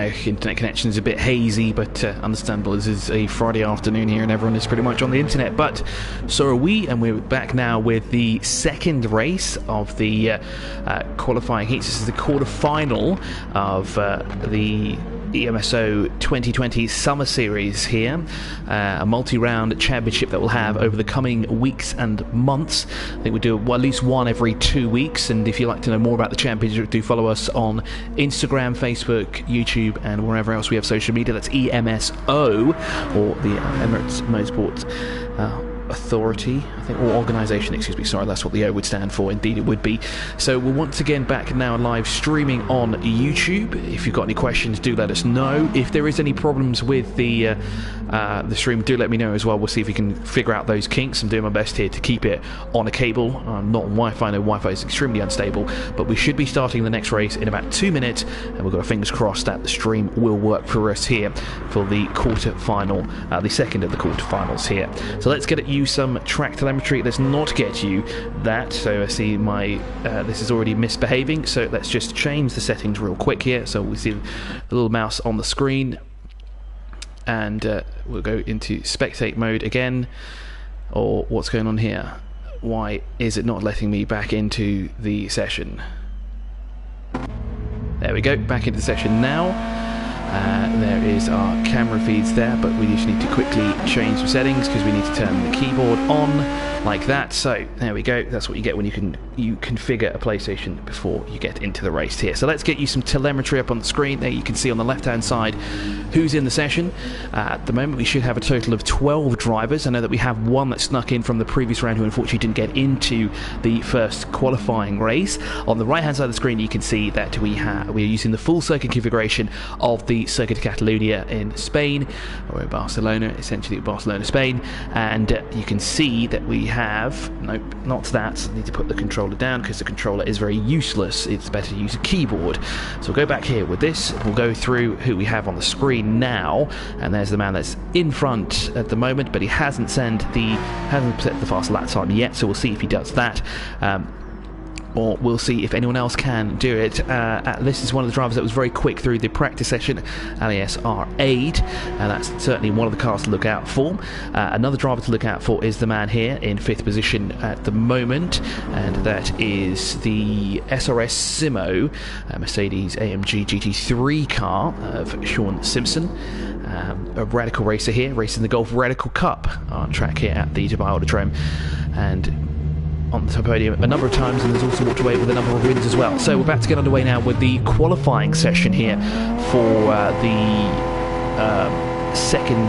my internet connection is a bit hazy, but understandable. This is a Friday afternoon here and everyone is pretty much on the internet, but so are we, and we're back now with the second race of the qualifying heats. This is the quarter-final of the EMSO 2020 Summer Series here, a multi-round championship that we'll have over the coming weeks and months. I think we do at least one every 2 weeks, and if you'd like to know more about the championship, do follow us on Instagram, Facebook, YouTube, and wherever else we have social media. That's EMSO, or the Emirates Motorsport Authority, I think, or organisation, excuse me, sorry, that's what the O would stand for, indeed it would be. So we're once again back now live streaming on YouTube. If you've got any questions, do let us know. If there is any problems with the stream, do let me know as well. We'll see if we can figure out those kinks. I'm doing my best here to keep it on a cable, not on Wi-Fi. No, Wi-Fi is extremely unstable, but we should be starting the next race in about 2 minutes, and we've got our fingers crossed that the stream will work for us here for the quarter-final, the second of the quarter-finals here. So let's get you some track telemetry. Let's not get you that. So I see my this is already misbehaving, so let's just change the settings real quick here. So we see the little mouse on the screen, and we'll go into spectate mode again. Or what's going on here? Why is it not letting me back into the session? There we go, back into the session now. There is our camera feeds there, but we just need to quickly change some settings because we need to turn the keyboard on like that. So there we go, that's what you get when you configure a PlayStation before you get into the race here. So let's get you some telemetry up on the screen. There you can see on the left hand side who's in the session. At the moment we should have a total of 12 drivers. I know that we have one that snuck in from the previous round who unfortunately didn't get into the first qualifying race. On the right hand side of the screen you can see that we are using the full circuit configuration of the Circuit de Catalunya in Spain, or in Barcelona, essentially Barcelona, Spain, and you can see that we have, nope, not that, I need to put the controller down because the controller is very useless. It's better to use a keyboard. So we'll go back here with this, we'll go through who we have on the screen now, and there's the man that's in front at the moment, but he hasn't set the fast lap time yet, so we'll see if he does that. Or we'll see if anyone else can do it. This is one of the drivers that was very quick through the practice session, alias R8, and that's certainly one of the cars to look out for. Another driver to look out for is the man here in 5th position at the moment, and that is the SRS Simo Mercedes AMG GT3 car of Sean Simpson. A radical racer here, racing the Golf Radical Cup on track here at the Dubai Autodrome, and on the podium a number of times, and there's also walked away with a number of wins as well. So we're about to get underway now with the qualifying session here for the second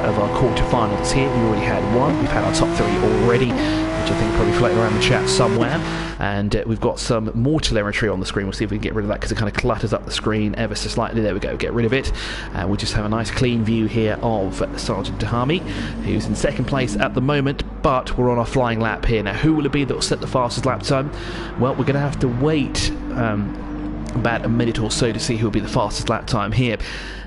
of our quarterfinals here. We already had one, we've had our top 3 already, which I think probably floating around the chat somewhere, and we've got some more telemetry on the screen. We'll see if we can get rid of that because it kind of clutters up the screen ever so slightly. There we go, get rid of it. We'll just have a nice clean view here of Sergeant Dahami, who's in 2nd place at the moment, but we're on our flying lap here. Now who will it be that will set the fastest lap time? Well, we're going to have to wait about a minute or so to see who will be the fastest lap time here.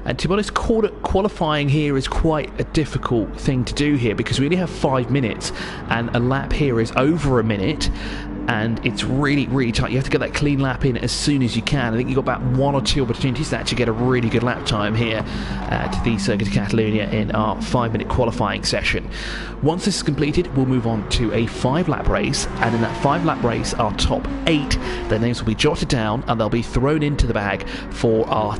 And to be honest, qualifying here is quite a difficult thing to do here because we only have 5 minutes and a lap here is over a minute, and it's really, really tight. You have to get that clean lap in as soon as you can. I think you've got about 1 or 2 opportunities to actually get a really good lap time here to the Circuit de Catalunya in our 5-minute qualifying session. Once this is completed, we'll move on to a 5-lap race, and in that 5-lap race, our top 8, their names will be jotted down and they'll be thrown into the bag for our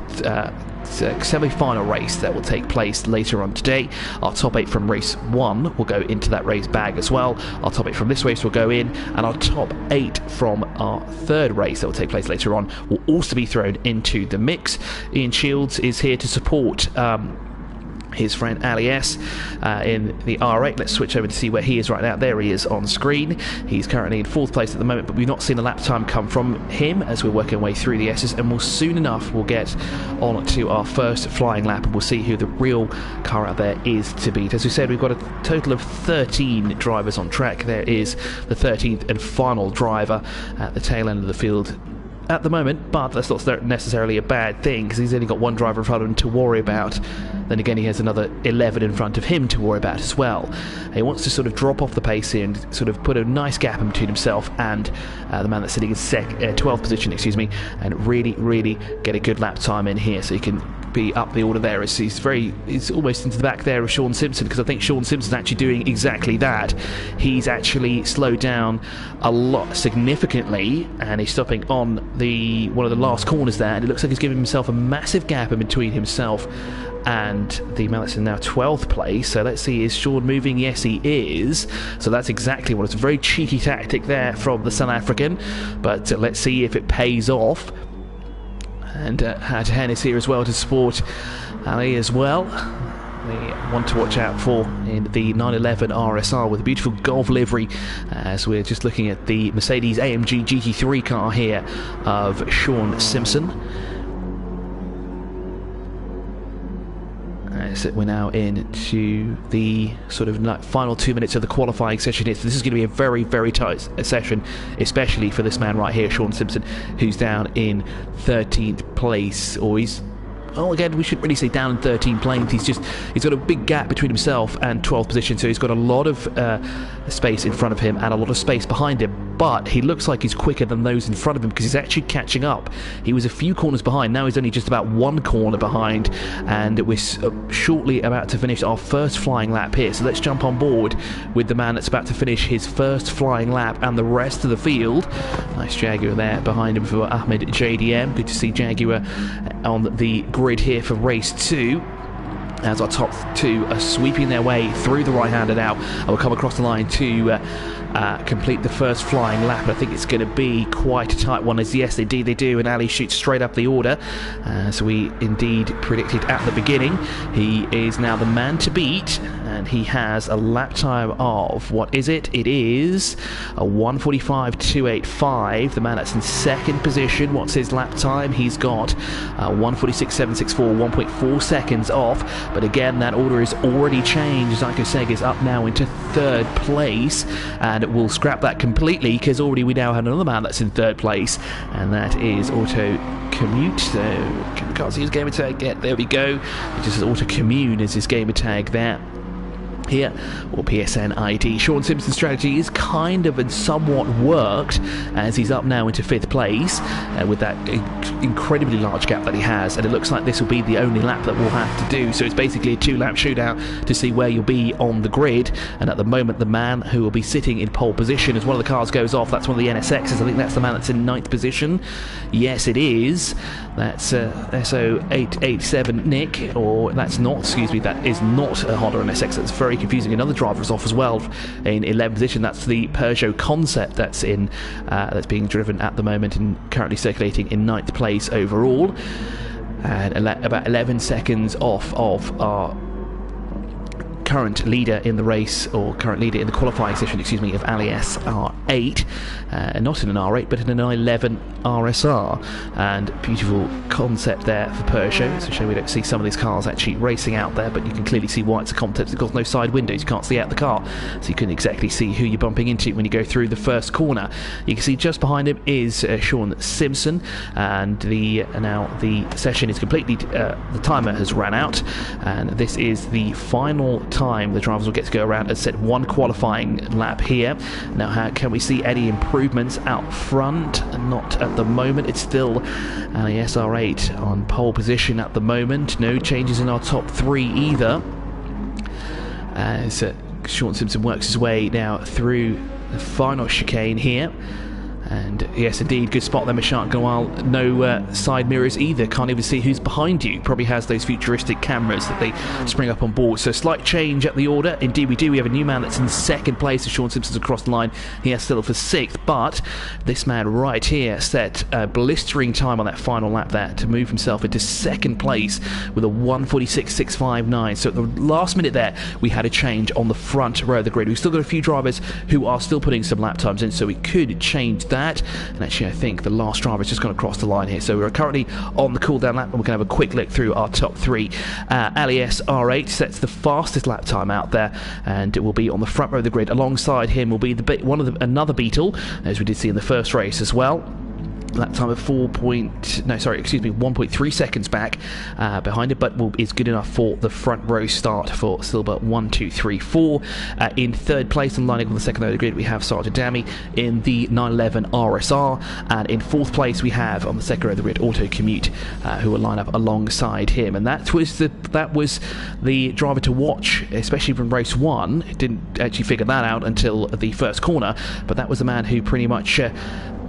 semi-final race that will take place later on today. Our top 8 from race 1 will go into that race bag as well. Our top 8 from this race will go in, and our top 8 from our 3rd race that will take place later on will also be thrown into the mix. Ian Shields is here to support his friend Alias in the R8. Let's switch over to see where he is right now. There he is on screen. He's currently in 4th place at the moment, but we've not seen a lap time come from him as we're working our way through the S's, and we'll soon enough we'll get on to our first flying lap and we'll see who the real car out there is to beat. As we said, we've got a total of 13 drivers on track. There is the 13th and final driver at the tail end of the field at the moment, but that's not necessarily a bad thing because he's only got one driver in front of him to worry about. Then again, he has another 11 in front of him to worry about as well. He wants to sort of drop off the pace here and sort of put a nice gap in between himself and the man that's sitting in 12th position, and really get a good lap time in here so he can be up the order there. As he's almost into the back there of Sean Simpson, because I think Sean Simpson's actually doing exactly that. He's actually slowed down a lot significantly, and he's stopping on one of the last corners there, and it looks like he's giving himself a massive gap in between himself and the man that's in now 12th place. So let's see, is Sean moving? Yes, he is. So that's exactly what it's a very cheeky tactic there from the South African, but let's see if it pays off. And had Hennis here as well to support Ali as well. The one to watch out for in the 911 RSR with a beautiful Golf livery, as we're just looking at the Mercedes AMG GT3 car here of Sean Simpson. So we're now into the sort of final 2 minutes of the qualifying session. This is going to be a very tight session, especially for this man right here, Sean Simpson, who's down in 13th place, or again, we shouldn't really say down in 13th place. He's got a big gap between himself and 12th position, so he's got a lot of space in front of him and a lot of space behind him. But he looks like he's quicker than those in front of him because he's actually catching up. He was a few corners behind. Now he's only just about one corner behind, and we're shortly about to finish our first flying lap here. So let's jump on board with the man that's about to finish his first flying lap and the rest of the field. Nice Jaguar there behind him for Ahmed JDM. Good to see Jaguar on the grid here for race 2, as our top two are sweeping their way through the right-hander now, and we'll come across the line to complete the first flying lap. I think it's going to be quite a tight one, as yes indeed they do, and Ali shoots straight up the order, so we indeed predicted at the beginning. He is now the man to beat, and he has a lap time of, what is it? It is a 1:45.285. The man that's in second position, what's his lap time? He's got 1:46.764, 1.4 seconds off, but again that order is already changed. CIK is up now into third place, and we'll scrap that completely because already we now have another man that's in third place, and that is Auto Commute. So can't see his gamer tag yet. There we go. It just says Auto Commune as his gamer tag there. Here, or PSN ID. Sean Simpson's strategy is kind of and somewhat worked, as he's up now into 5th place with that incredibly large gap that he has, and it looks like this will be the only lap that we'll have to do. So it's basically a 2-lap shootout to see where you'll be on the grid, and at the moment the man who will be sitting in pole position as one of the cars goes off, that's one of the NSXs. I think that's the man that's in 9th position. Yes, it is. That's SO887 Nick, or that's not, excuse me, that is not a Honda NSX. That's very confusing. Another driver is off as well in 11th position. That's the Peugeot Concept that's being driven at the moment and currently circulating in 9th place overall, and about 11 seconds off of our current leader in the race, or current leader in the qualifying session, excuse me, of Alias R8, not in an R8 but in an 11 RSR, and beautiful concept there for Peugeot. It's a shame we don't see some of these cars actually racing out there, but you can clearly see why it's a concept. It's got no side windows, you can't see out the car, so you couldn't exactly see who you're bumping into when you go through the first corner. You can see just behind him is Sean Simpson, and now the session is completely, the timer has ran out, and this is the final time the drivers will get to go around and set one qualifying lap here. Now, how can we see any improvements out front? Not at the moment. It's still Alias R8 on pole position at the moment. No changes in our top 3 either, as Sean Simpson works his way now through the final chicane here. And yes, indeed, good spot there, Mashak Gawal. No side mirrors either. Can't even see who's behind you. Probably has those futuristic cameras that they spring up on board. So slight change at the order. Indeed, we do. We have a new man that's in second place as Sean Simpson's across the line. He has settled for 6th, but this man right here set a blistering time on that final lap there to move himself into second place with a 1:46.659. So at the last minute there, we had a change on the front row of the grid. We've still got a few drivers who are still putting some lap times in, so we could change that. And actually, I think the last driver has just gone across the line here. So we're currently on the cooldown lap, and we're going to have a quick look through our top 3. Alias R8 sets the fastest lap time out there, and it will be on the front row of the grid. Alongside him will be another Beetle, as we did see in the first race as well. lap time of 1.3 seconds back behind it, but is good enough for the front row start for Silver 1, 2, 3, 4. In third place and lining up on the second row of the grid we have Sergeant Dami in the 911 RSR, and in fourth place we have on the second row of the grid Auto Commute, who will line up alongside him. And that was the driver to watch, especially from race 1. Didn't actually figure that out until the first corner, but that was the man who pretty much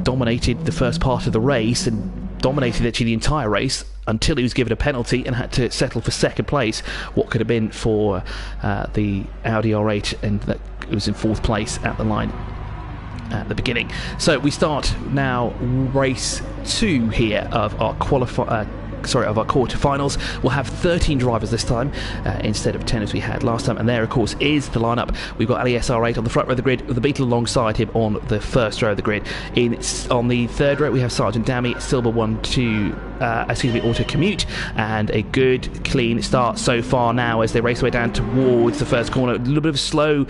dominated the first part of the race and dominated actually the entire race until he was given a penalty and had to settle for second place, what could have been for the Audi R8, and that it was in fourth place at the line at the beginning. So we start now race 2 here of our quarterfinals. We'll have 13 drivers this time instead of 10 as we had last time, and there of course is the lineup. We've got Ali SR8 on the front row of the grid with the Beetle alongside him on the first row of the grid. On the third row we have Sergeant Dami, Silver 1, 2 Auto Commute, and a good clean start so far now as they race their way down towards the first corner. A little bit of a slow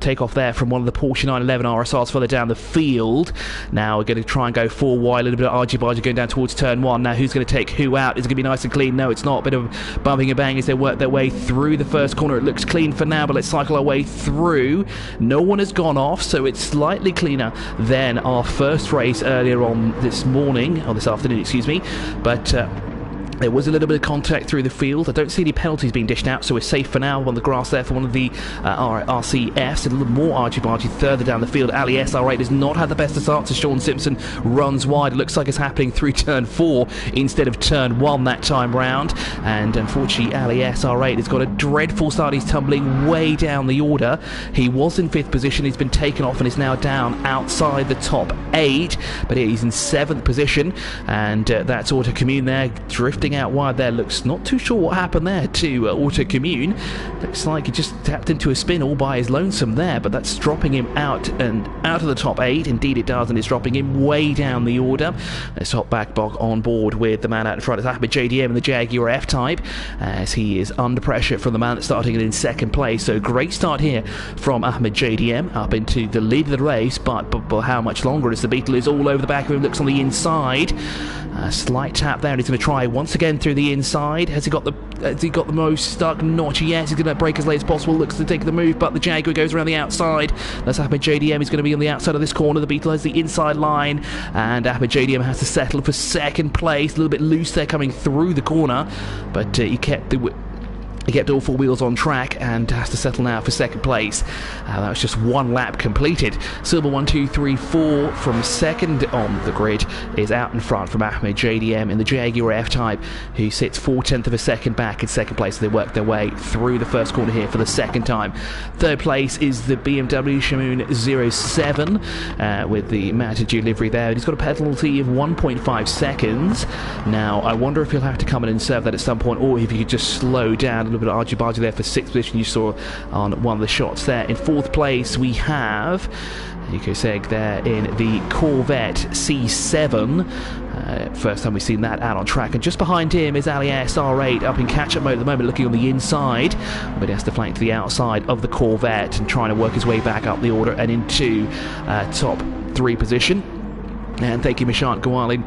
takeoff there from one of the Porsche 911 RSRs further down the field. Now we're going to try and go 4 wide, a little bit of argy-bargy going down towards turn 1. Now who's going to take who out? Is it going to be nice and clean? No, it's not. A bit of bumping and bang as they work their way through the first corner. It looks clean for now, but let's cycle our way through. No one has gone off, so it's slightly cleaner than our first race earlier on this morning, or this afternoon, excuse me, but there was a little bit of contact through the field. I don't see any penalties being dished out, so we're safe for now on the grass there for one of the RCFs. A little more argy-bargy further down the field. Ali SR8 has not had the best of starts as Sean Simpson runs wide. It looks like it's happening through turn 4 instead of turn 1 that time round. And unfortunately, Ali SR8 has got a dreadful start. He's tumbling way down the order. He was in 5th position. He's been taken off and is now down outside the top 8. But he's in 7th position. And that's Auto Commune there, drifting out wide there. Looks not too sure what happened there to Auto Commune. Looks like he just tapped into a spin all by his lonesome there, but that's dropping him out of the top 8. Indeed it does, and it's dropping him way down the order. Let's hop back on board with the man out in front. It's Ahmed JDM in the Jaguar F-Type, as he is under pressure from the man that's starting in second place. So great start here from Ahmed JDM up into the lead of the race, but how much longer as the Beetle is all over the back of him. Looks on the inside. A slight tap there, and he's going to try once again through the inside. Has he got the most stuck? Not yet. He's going to break as late as possible. Looks to take the move, but the Jaguar goes around the outside. That's Ahmed JDM. He's going to be on the outside of this corner. The Beetle has the inside line, and Ahmed JDM has to settle for second place. A little bit loose there coming through the corner, but he kept all 4 wheels on track and has to settle now for second place. That was just 1 lap completed. Silver 1, 2, 3, 4 from second on the grid is out in front from Ahmed JDM in the Jaguar F-Type, who sits 4/10 of a second back in second place. They work their way through the first corner here for the second time. Third place is the BMW Shamoon 07 with the mounted livery there. He's got a penalty of 1.5 seconds. Now I wonder if he'll have to come in and serve that at some point, or if he could just slow down. A little bit of argy-bargy there for 6th position, you saw on one of the shots there. In 4th place we have ATCUAE there in the Corvette C7. First time we've seen that out on track, and just behind him is Ali SR8 up in catch-up mode at the moment, looking on the inside, but he has to flank to the outside of the Corvette and trying to work his way back up the order and into top 3 position. And thank you, Mishant Gawalin,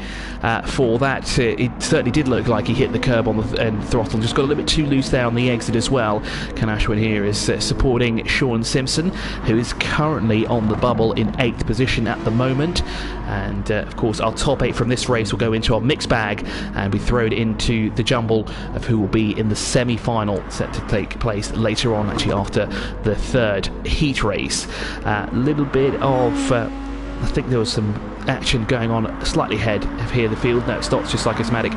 for that. It certainly did look like he hit the curb on the throttle, just got a little bit too loose there on the exit as well. Kanashwin here is supporting Sean Simpson, who is currently on the bubble in 8th position at the moment. And of course our top 8 from this race will go into our mixed bag and be thrown into the jumble of who will be in the semi-final, set to take place later on, actually after the 3rd heat race. A little bit of I think there was some action going on slightly ahead of here the field. No, it stops just like Asmatic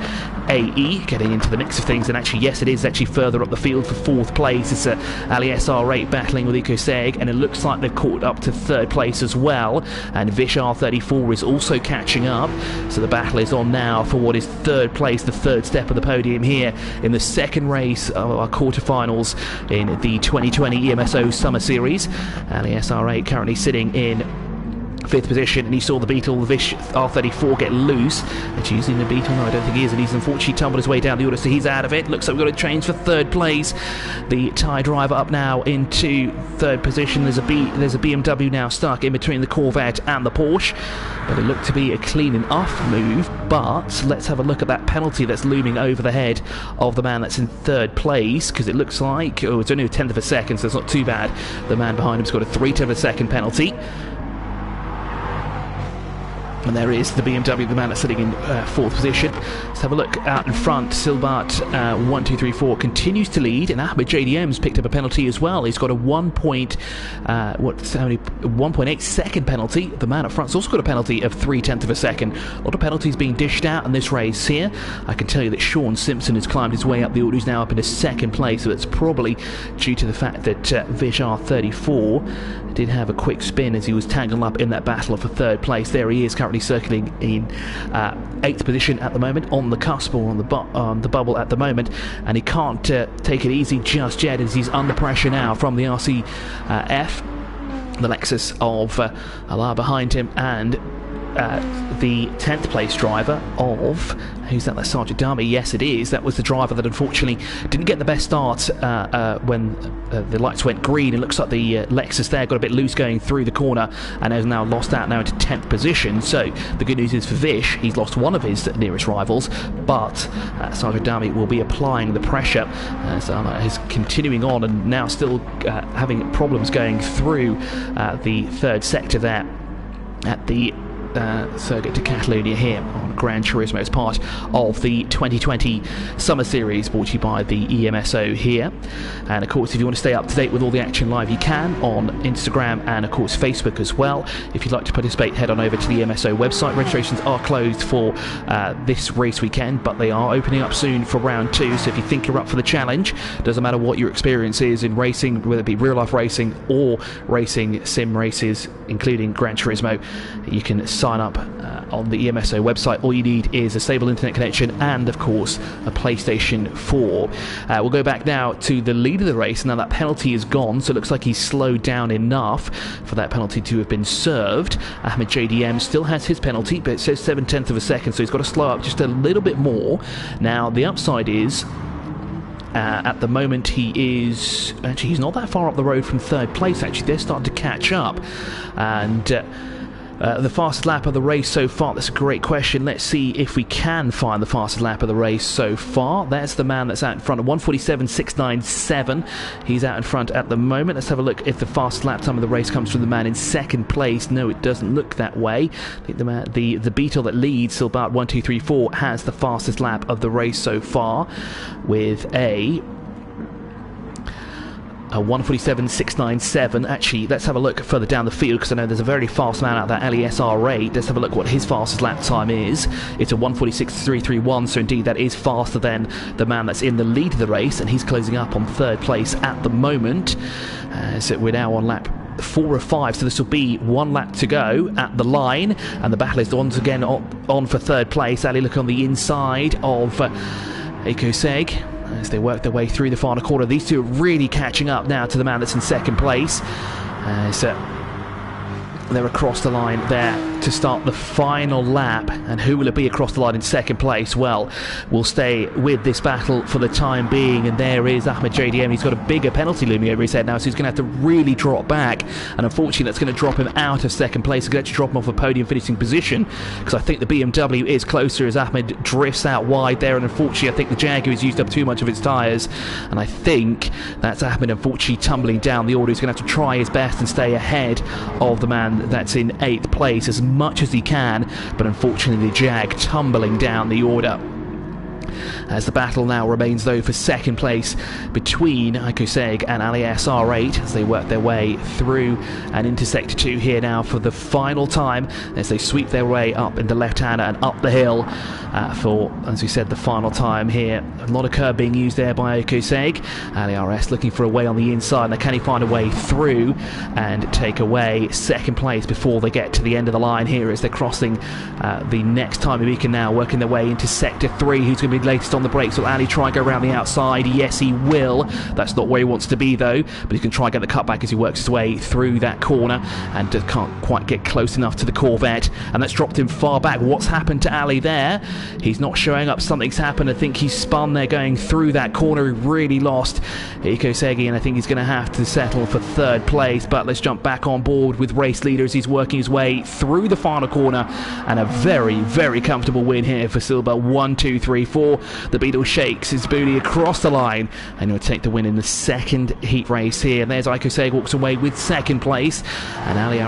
AE getting into the mix of things, and actually yes, it is actually further up the field for 4th place. It's Ali SR8 battling with ATCUAE, and it looks like they've caught up to 3rd place as well, and Vish R34 is also catching up. So the battle is on now for what is 3rd place, the 3rd step of the podium here in the second race of our quarterfinals in the 2020 EMSO Summer Series. Ali SR8 currently sitting in 5th position, and he saw the Beetle, the Vish R34, get loose. And using the Beetle, no, I don't think he is, and he's unfortunately tumbled his way down the order, so he's out of it. Looks like we've got a change for 3rd place. The Thai driver up now into 3rd position. There's a BMW now stuck in between the Corvette and the Porsche, but it looked to be a clean enough move. But let's have a look at that penalty that's looming over the head of the man that's in 3rd place, because it looks like, oh, it's only a 1/10 of a second, so it's not too bad. The man behind him's got a 3/10 of a second penalty. And there is the BMW, the man that's sitting in 4th position. Let's have a look out in front. Silbart 1, 2, 3, 4 continues to lead, and Ahmed JDM's picked up a penalty as well. He's got a 1.8 second penalty. The man up front's also got a penalty of 3/10 of a second. A lot of penalties being dished out in this race here. I can tell you that Sean Simpson has climbed his way up the order. He's now up into 2nd place, so it's probably due to the fact that Vish R34 did have a quick spin as he was tangled up in that battle for 3rd place. There he is, currently circling in 8th position at the moment, on the cusp or on the bubble at the moment, and he can't take it easy just yet as he's under pressure now from the RCF, the Lexus of Allah behind him, and the 10th place driver of, who's that? That's Sergeant Darby. Yes, it is. That was the driver that unfortunately didn't get the best start when the lights went green. It looks like the Lexus there got a bit loose going through the corner and has now lost out now into 10th position. So the good news is for Vish, he's lost one of his nearest rivals, but Sergeant Darby will be applying the pressure as he's continuing on and now still having problems going through the 3rd sector there at the circuit to Catalonia here on Gran Turismo as part of the 2020 Summer Series, brought to you by the EMSO here. And of course, if you want to stay up to date with all the action live, you can on Instagram and of course Facebook as well. If you'd like to participate, head on over to the EMSO website. Registrations are closed for this race weekend, but they are opening up soon for round 2. So if you think you're up for the challenge, doesn't matter what your experience is in racing, whether it be real life racing or racing sim races, including Gran Turismo, you can sign up on the EMSO website. All you need is a stable internet connection and of course a PlayStation 4. We'll go back now to the lead of the race. Now that penalty is gone, so it looks like he's slowed down enough for that penalty to have been served. Ahmed JDM still has his penalty, but it says 7/10 of a second, so he's got to slow up just a little bit more. Now the upside is at the moment he's not that far up the road from 3rd place. Actually, they're starting to catch up, and the fastest lap of the race so far, that's a great question. Let's see if we can find the fastest lap of the race so far. That's the man that's out in front of 1:47.697. He's out in front at the moment. Let's have a look if the fastest lap time of the race comes from the man in 2nd place. No, it doesn't look that way. I think the Beetle that leads, Silbart 1, 2, 3, 4, has the fastest lap of the race so far with a 1:47.697. Actually, let's have a look further down the field, because I know there's a very fast man out there, LES R8. Let's have a look what his fastest lap time is. It's a 1:46.331, so indeed that is faster than the man that's in the lead of the race, and he's closing up on 3rd place at the moment. So we're now on lap 4 of 5, so this will be 1 lap to go at the line, and the battle is once again on for 3rd place. Ali look on the inside of ATCUAE as they work their way through the final quarter. These two are really catching up now to the man that's in 2nd place. So they're across the line there to start the final lap, and who will it be across the line in 2nd place? Well, we'll stay with this battle for the time being, and there is Ahmed JDM. He's got a bigger penalty looming over his head now, so he's going to have to really drop back, and unfortunately that's going to drop him out of 2nd place. It's going to drop him off a podium finishing position, because I think the BMW is closer as Ahmed drifts out wide there, and unfortunately I think the Jaguar has used up too much of its tyres, and I think that's Ahmed unfortunately tumbling down the order. He's going to have to try his best and stay ahead of the man that's in 8th place as much as he can, but unfortunately the Jag tumbling down the order. As the battle now remains though for 2nd place between ATCUAE and LES R8 as they work their way through and into Sector 2 here now for the final time as they sweep their way up into left-hander and up the hill for, as we said, the final time here. A lot of curb being used there by ATCUAE. LERS looking for a way on the inside. Now can he find a way through and take away 2nd place before they get to the end of the line here as they're crossing the next time beacon now, working their way into Sector 3. Who's going to be latest on the brakes. Will Ali try and go around the outside? Yes, he will. That's not where he wants to be, though, but he can try and get the cutback as he works his way through that corner and can't quite get close enough to the Corvette, and that's dropped him far back. What's happened to Ali there? He's not showing up. Something's happened. I think he's spun there going through that corner. He really lost ATCUAE, and I think he's going to have to settle for third place. But let's jump back on board with race leaders. He's working his way through the final corner, and a very, very comfortable win here for Silva. 1, 2, 3, 4. The Beetle shakes his booty across the line, and he'll take the win in the second heat race here. And there's ATCUAE walks away with second place, and Ali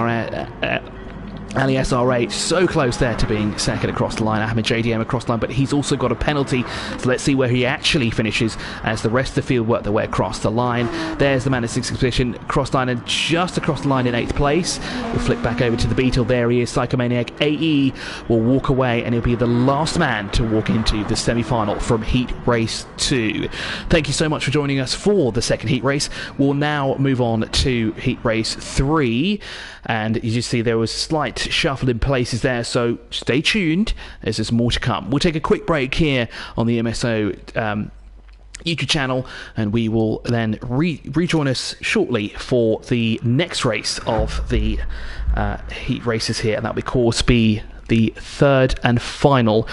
SR8 so close there to being second across the line. Ahmed JDM across the line, but he's also got a penalty, so let's see where he actually finishes as the rest of the field work their way across the line. There's the man in 6th position, cross line, and just across the line in 8th place. We'll flick back over to the Beetle. There he is, Psychomaniac. AE will walk away, and he'll be the last man to walk into the semi-final from heat race 2. Thank you so much for joining us for the second heat race. We'll now move on to heat race 3, and you just see there was a slight shuffle in places there, so stay tuned as there's more to come. We'll take a quick break here on the MSO YouTube channel, and we will then rejoin us shortly for the next race of the heat races here, and that will of course be the third and final